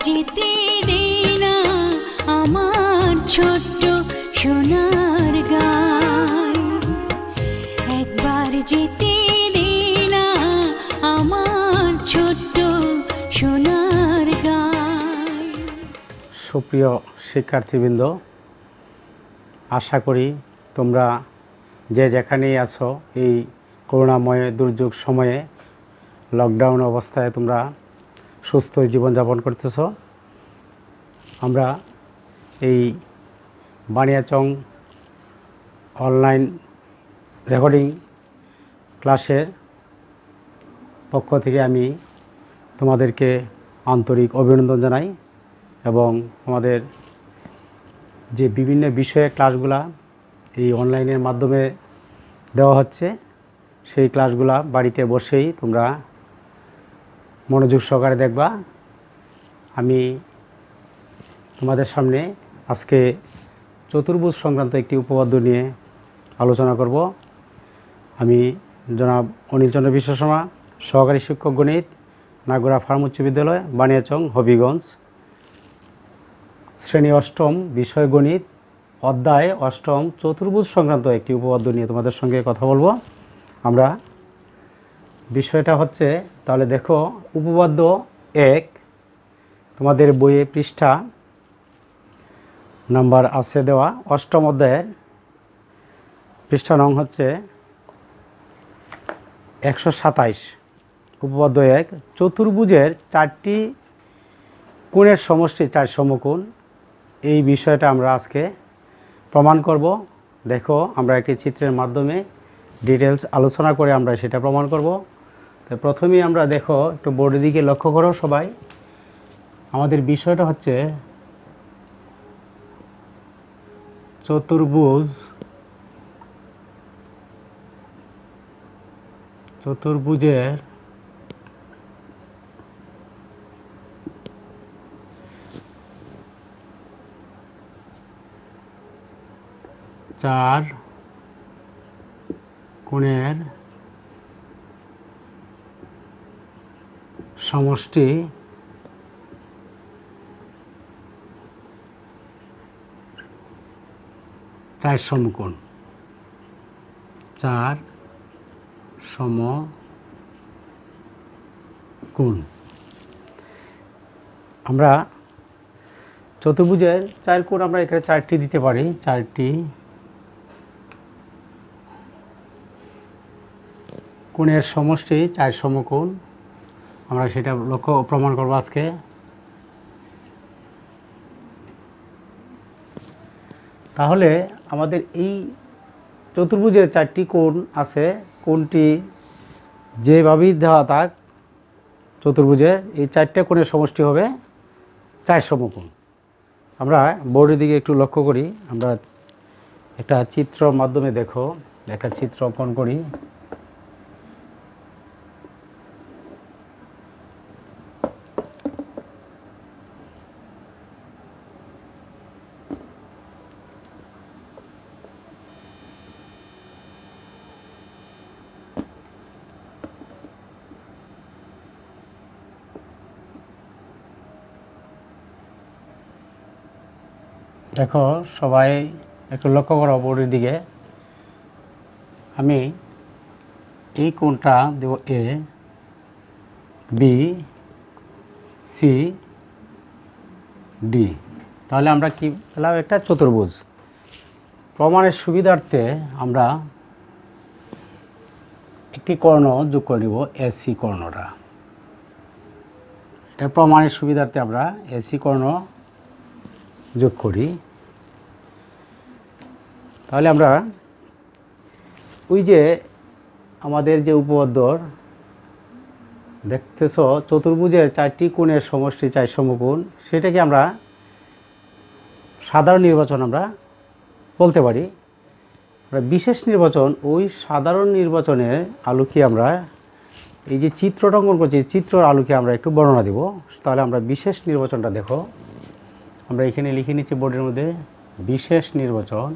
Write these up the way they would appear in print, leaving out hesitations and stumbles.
যেতে দে না আমার ছোট্ট সোনার গায়, একবার যেতে দে না আমার ছোট্ট সোনার গায়। সুপ্রিয় শিক্ষার্থীবৃন্দ, আশা করি তোমরা যে যেখানেই আছো এই করুণাময় দুর্যোগ সময়ে লকডাউন অবস্থায় তোমরা সুস্থ জীবনযাপন করতেছ। আমরা এই বানিয়াচং অনলাইন রেকর্ডিং ক্লাসের পক্ষ থেকে আমি তোমাদেরকে আন্তরিক অভিনন্দন জানাই এবং আমাদের যে বিভিন্ন বিষয়ে ক্লাসগুলা এই অনলাইনের মাধ্যমে দেওয়া হচ্ছে সেই ক্লাসগুলা বাড়িতে বসেই তোমরা মনোযোগ সহকারে দেখবা। আমি তোমাদের সামনে আজকে চতুর্ভুজ সংক্রান্ত একটি উপপাদ্য নিয়ে আলোচনা করব। আমি জনাব অনিল চন্দ্র বিশ্ব শর্মা, সহকারী শিক্ষক গণিত, নাগরা ফার্ম উচ্চ বিদ্যালয়, বানিয়াচং, হবিগঞ্জ, শ্রেণী অষ্টম, বিষয় গণিত, অধ্যায় অষ্টম, চতুর্ভুজ সংক্রান্ত একটি উপপাদ্য নিয়ে তোমাদের সঙ্গে কথা বলবো। আমরা বিষয়টা হচ্ছে, তাহলে দেখো উপপাদ্য 1 তোমাদের বইয়ে পৃষ্ঠা নাম্বার আছে দেওয়া, অষ্টম অধ্যায়ের পৃষ্ঠা নং হচ্ছে 127। উপপাদ্য 1, চতুর্ভুজের 4টি কোণের সমষ্টি 4 সমকোণ। এই বিষয়টা আমরা আজকে প্রমাণ করব। দেখো আমরা একটি চিত্রের মাধ্যমে ডিটেলস আলোচনা করে আমরা সেটা প্রমাণ করব। তো প্রথমেই আমরা দেখো একটু বোর্ডের দিকে লক্ষ্য করো সবাই। আমাদের বিষয়টা হচ্ছে চতুর্ভুজের 4 কোণের সমষ্টি 4 সমকোণ। 4 সমকোণ। আমরা চতুর্ভুজের 4 কোণ আমরা এখানে 4টি দিতে পারি। 4টি কোণের সমষ্টি 4 সমকোণ। আমরা সেটা লক্ষ্য প্রমাণ করব আজকে। তাহলে আমাদের এই চতুর্ভুজের 4টি কোণ আছে, কোণটি যেভাবেই দেওয়া থাক চতুর্ভুজে এই 4টে কোণের সমষ্টি হবে 4 সমকোণ। আমরা বোর্ডের দিকে একটু লক্ষ্য করি। আমরা একটা চিত্র মাধ্যমে দেখো, একটা চিত্র অঙ্কন করি। দেখো সবাই একটু লক্ষ্য করো বোর্ডের দিকে। আমি এই কোণটা দেব এ, বি, সি, ডি। তাহলে আমরা কি পেলাম? একটা চতুর্ভুজ। প্রমাণের সুবিধার্থে আমরা একটি কর্ণ যোগ করে নিব, এসি কর্ণটা। এটা প্রমাণের সুবিধার্থে আমরা এসি কর্ণ যোগ করি। তাহলে আমরা ওই যে আমাদের যে উপপাদ্যর দেখতেছ চতুর্ভুজের 4টি কোণের সমষ্টি 4 সমকোণ, সেটাকে আমরা সাধারণ নির্বাচন আমরা বলতে পারি। বিশেষ নির্বাচন, ওই সাধারণ নির্বাচনের আলোকে আমরা এই যে চিত্রটা অঙ্কন করছি, চিত্রের আলোকে আমরা একটু বর্ণনা দেব। তাহলে আমরা বিশেষ নির্বাচনটা দেখো, আমরা এখানে লিখে নিচ্ছি বোর্ডের মধ্যে বিশেষ নির্বাচন।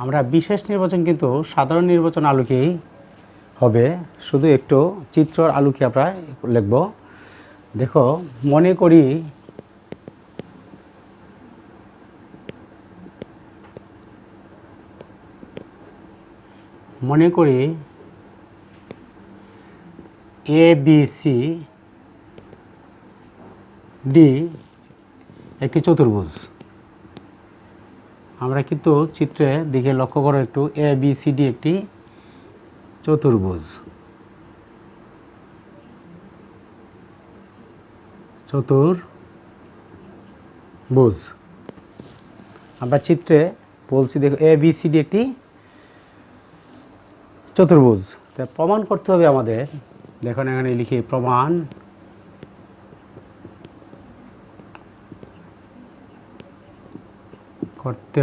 আমরা বিশেষ নির্বাচন কিন্তু সাধারণ নির্বাচন আলোকেই হবে, শুধু একটু চিত্রর আলোকে আমরা লিখব। দেখো, মনে করি এ বি সি ডি একটি চতুর্ভুজ। আমরা কিন্তু চিত্রে দিকে লক্ষ্য করো একটু, এ বি সি ডি একটি চতুর্ভুজ। আমরা চিত্রে বলছি, দেখো এ বি সি ডি একটি চতুর্ভুজ। তা প্রমাণ করতে হবে আমাদের, দেখুন এখানে লিখি প্রমাণ করতে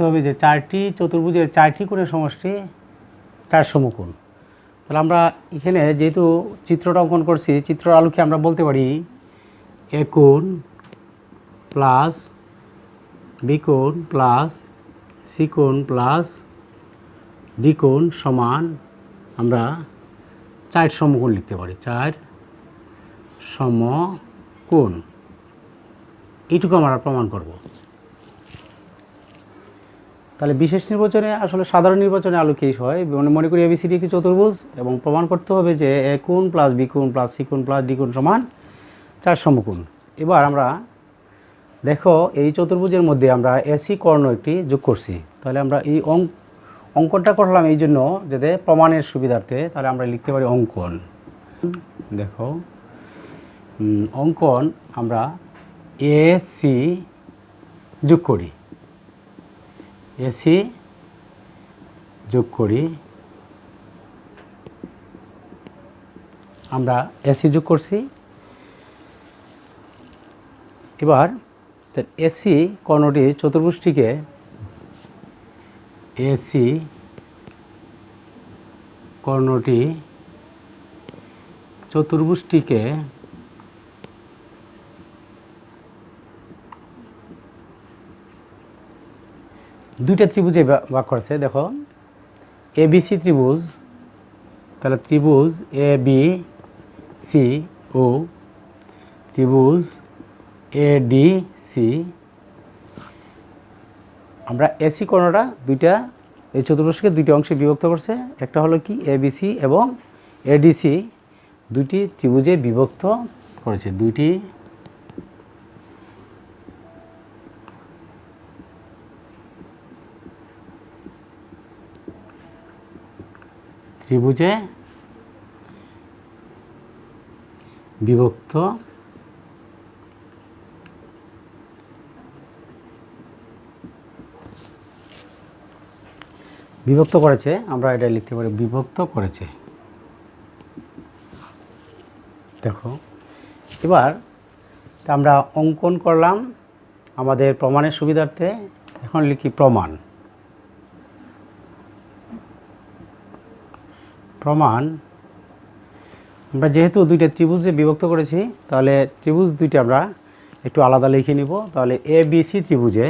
হবে যে চারটি চতুর্ভুজের চারটি কোণের সমষ্টি 4 সমকোণ। তাহলে আমরা এখানে যেহেতু চিত্রটা অঙ্কন করছি, চিত্রের আলোকে আমরা বলতে পারি এ কোণ প্লাস বি কোণ প্লাস সি কোণ প্লাস ডি কোণ সমান আমরা 4 সমকোণ লিখতে পারি। 4 সমকোণ, এইটুকু আমরা প্রমাণ করব। তাহলে বিশেষ নির্বাচনে আসলে সাধারণ নির্বাচনে আলোকেই হয়। মনে করি এবিসিডি একটি চতুর্ভুজ এবং প্রমাণ করতে হবে যে এ কোণ প্লাস বি কোণ প্লাস সি কোণ প্লাস ডি কোণ সমান 4 সমকোণ। এবার আমরা দেখো এই চতুর্ভুজের মধ্যে আমরা এসি কর্ণ একটি যোগ করছি। তাহলে আমরা এই অঙ্কনটা করলাম এই জন্য যাতে প্রমাণের সুবিধার্থে, তাহলে আমরা লিখতে পারি অঙ্কন। দেখো অঙ্কন আমরা এসি যোগ করি, এসি যোগ করি। আমরা এসি যোগ করছি। এবার এসি কর্ণটি চতুর্ভুজটিকে এসি কর্ণটি চতুর্ভুজটিকে দুইটা ত্রিভুজে ভাগ করেছে। দেখো এবিসি ত্রিভুজ, তাহলে ত্রিভুজ এ বি সি ও ত্রিভুজ এ ডি সি। আমরা এসি কর্ণটা দুইটা, এই চতুর্ভুজকে দুইটা অংশে বিভক্ত করছে। একটা হলো কি এবিসি এবং এডিসি, দুইটি ত্রিভুজে বিভক্ত করেছে। দুইটি ত্রিভুজে বিভক্ত করেছে। আমরা এটা লিখতে পারি বিভক্ত করেছে। দেখো এবার আমরা অঙ্কন করলাম আমাদের প্রমাণের সুবিধার্থে। এখন লিখি প্রমাণ। আমরা যেহেতু দুইটা ত্রিভুজে বিভক্ত করেছি, তাহলে ত্রিভুজ দুইটা আমরা একটু আলাদা লিখে নিব। তাহলে এ বি সি ত্রিভুজে,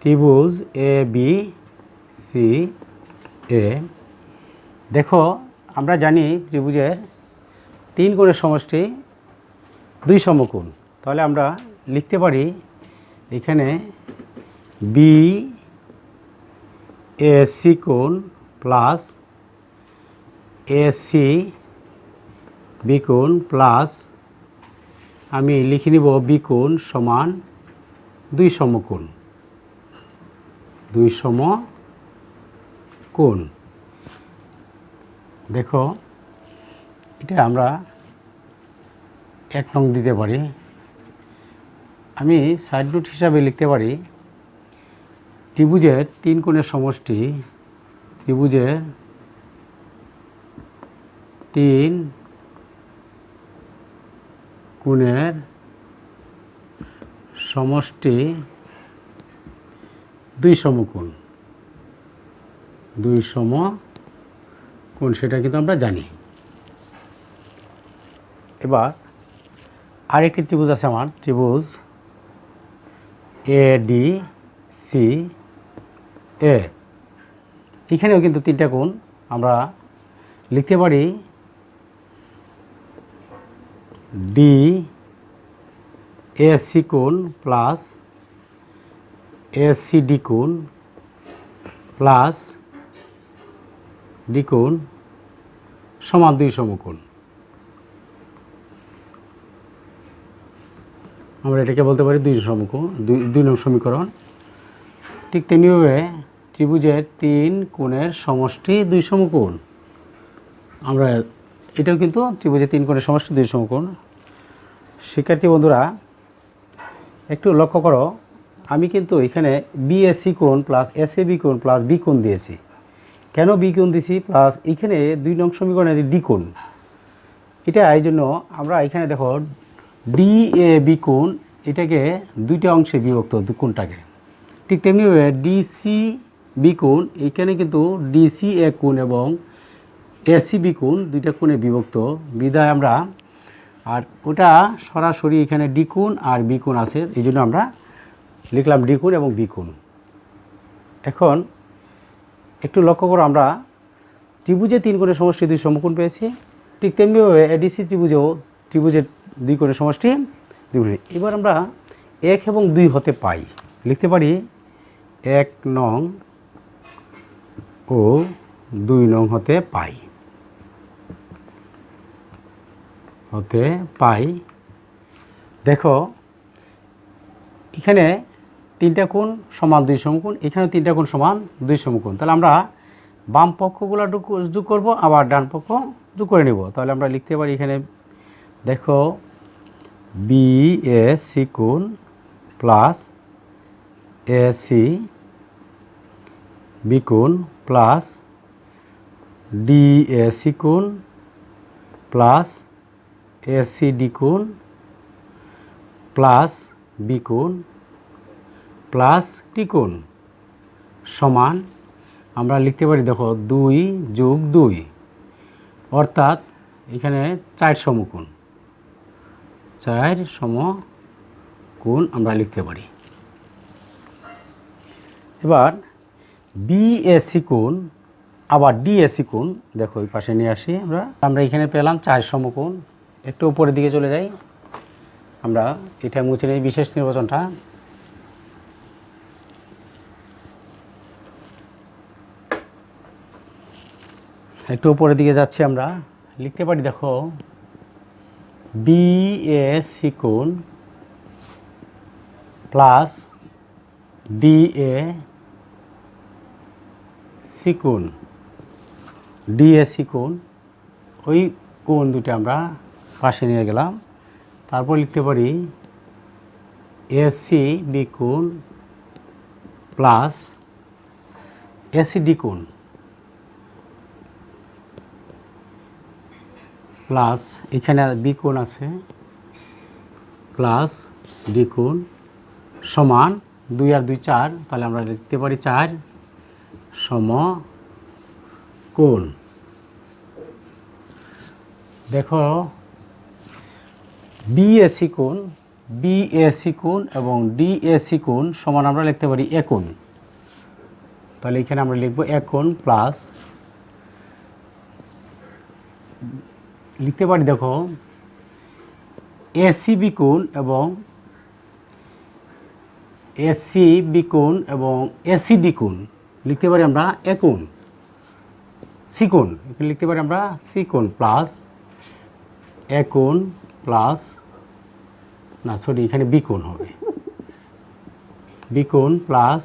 ত্রিভুজ এ বি সি এ, দেখো আমরা জানি ত্রিভুজের 3 কোণের সমষ্টি 2 সমকোণ। তাহলে আমরা লিখতে পারি এখানে বি এ সি কোণ প্লাস এ সি বি কোণ প্লাস আমি লিখে নিব বি কোণ সমান 2 সমকোণ। 2 সমকোণ। দেখো এটা আমরা 1 নং দিতে পারি। আমি সাইড নোট হিসাবে লিখতে পারি ত্রিভুজের 3 কোণের সমষ্টি, ত্রিভুজের 3 কোণের সমষ্টি 2 সমকোণ। 2 সমকোণ, সেটা কিন্তু আমরা জানি। এবার আরেকটি ত্রিভুজ আছে আমার, ত্রিভুজ এ ডি সি এ। এখানেও কিন্তু তিনটা কোণ আমরা লিখতে পারি ডি এ সি কোণ প্লাস এ সি ডি কোণ প্লাস ডি কোণ সমান দুই সমকোণ। আমরা এটাকে বলতে পারি দুই সমকোণ, দুই নং সমীকরণ। ঠিক তেমনিভাবে ত্রিভুজের তিন কোণের সমষ্টি দুই সমকোণ, আমরা এটাও কিন্তু ত্রিভুজের তিন কোণের সমষ্টি দুই সমকোণ। শিক্ষার্থী বন্ধুরা একটু লক্ষ্য করো, আমি কিন্তু এখানে বিএসি কোণ প্লাস এসএবি কোণ প্লাস বি কোণ দিয়েছি। কেন বি কোণ দিয়েছি প্লাস এখানে দুই নং সমীকরণে ডি কোণ, এটা এই জন্য আমরা এখানে দেখো ডি এ বি কোণ, এটাকে দুইটা অংশে বিভক্ত কোণটাকে। ঠিক তেমনিভাবে ডিসি বি কোণ, এইখানে কিন্তু ডিসি এ কোণ এবং এসি বি কোণ দুইটা কোণে বিভক্ত বিধায় আমরা, আর ওটা সরাসরি এখানে ডি কোণ আর বি কোণ আছে, এই জন্য আমরা লিখলাম ডি কোণ এবং বি কোণ। এখন একটু লক্ষ্য করো, আমরা ত্রিভুজের তিন কোণের সমষ্টি দুই সমকোণ পেয়েছি। ঠিক তেমনিভাবে এডিসি ত্রিভুজেও ত্রিভুজের দুই কোণের সমষ্টি দুই কোণ। এবার আমরা 1 এবং 2 হতে পাই, লিখতে পারি 1 নং ও 2 নং হতে পাই দেখো এখানে তিনটা কোণ সমান দুই সমকোণ, এখানে তিনটা কোণ সমান দুই সমকোণ। তাহলে আমরা বাম পক্ষগুলো যোগ করব, আবার ডান পক্ষ যোগ করে নেব। তাহলে আমরা লিখতে পারি এখানে দেখো বি এ সি কোণ প্লাস এ সি বি কোণ প্লাস ডি এ সি কোণ প্লাস এ সি ডি কোণ প্লাস বি কোণ প্লাস টি কোণ সমান আমরা লিখতে পারি দেখো 2 যোগ 2, অর্থাৎ এখানে 4 সমকোণ, 4 সমকোণ আমরা লিখতে পারি। এবার বিএসি কোণ আবার ডিএসি কোণ দেখো এই পাশে নিয়ে আসি, আমরা এখানে পেলাম 4 সমকোণ। একটু উপরের দিকে চলে যাই, আমরা এটা মুছে নিই বিশেষ নির্বাচনটা। একটু উপরের দিকে যাচ্ছি, আমরা লিখতে পারি দেখো বিএসি কোণ প্লাস ডিএ সি কোণ ডিএসি কোণ, ওই কোণ দুটো আমরা পাশে নিয়ে গেলাম। তারপর লিখতে পারি এসি বি কোণ প্লাস এসিডি কোণ প্লাস এখানে বি কোণ আছে প্লাস ডি কোণ সমান 2 আর 2 4, তাহলে আমরা লিখতে পারি 4 সমকোণ। দেখো বিএসি কোণ এবং ডিএসি কোণ সমান আমরা লিখতে পারি এ কোণ। তাহলে এখানে আমরা লিখব এ কোণ প্লাস লিখতে পারি দেখো এসিবি কোণ এবং এসিডি কোণ লিখতে পারি আমরা এ কোণ। সি কোণ এখানে লিখতে পারি আমরা সি কোণ প্লাস এ কোণ প্লাস না সরি এখানে বি কোণ হবে, বি কোণ প্লাস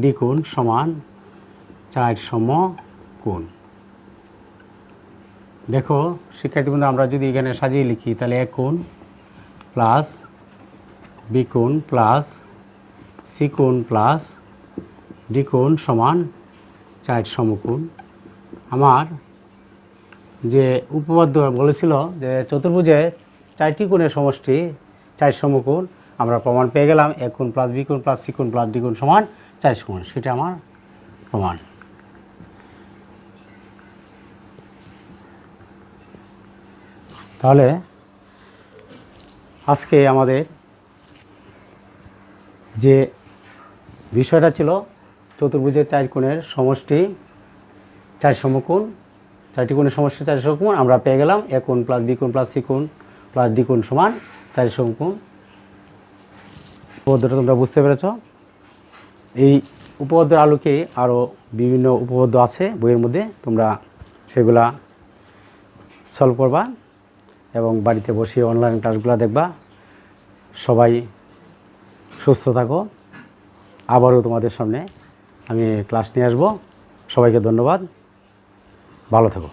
ডি কোণ সমান 4 সমকোণ। দেখো শিক্ষার্থী বন্ধু, আমরা যদি এখানে সাজিয়ে লিখি তাহলে এ কোণ প্লাস বি কোণ প্লাস সি কোণ প্লাস ডি কোণ সমান 4 সমকোণ। আমার যে উপপাদ্য বলেছিল যে চতুর্ভুজে 4টি কোণের সমষ্টি 4 সমকোণ, আমরা প্রমাণ পেয়ে গেলাম এ কোণ প্লাস বি কোণ প্লাস সি কোণ প্লাস ডি কোণ সমান 4 সমকোণ, সেটা আমার প্রমাণ। তাহলে আজকে আমাদের যে বিষয়টা ছিল চতুর্ভুজের 4 কোণের সমষ্টি 4 সমকোণ, 4টি কোণের সমষ্টি 4 সমকোণ আমরা পেয়ে গেলাম এ কোণ প্লাস বি কোণ প্লাস সি কোণ প্লাস ডি কোণ সমান 4 সমকোণ। উপপাদ্যটা তোমরা বুঝতে পেরেছ। এই উপপাদ্যের আলোকে আরও বিভিন্ন উপপাদ্য আছে বইয়ের মধ্যে, তোমরা সেগুলা সলভ করবা এবং বাড়িতে বসে অনলাইন ক্লাসগুলো দেখবা। সবাই সুস্থ থাকো। আবারও তোমাদের সামনে আমি ক্লাস নিয়ে আসবো। সবাইকে ধন্যবাদ, ভালো থাকো।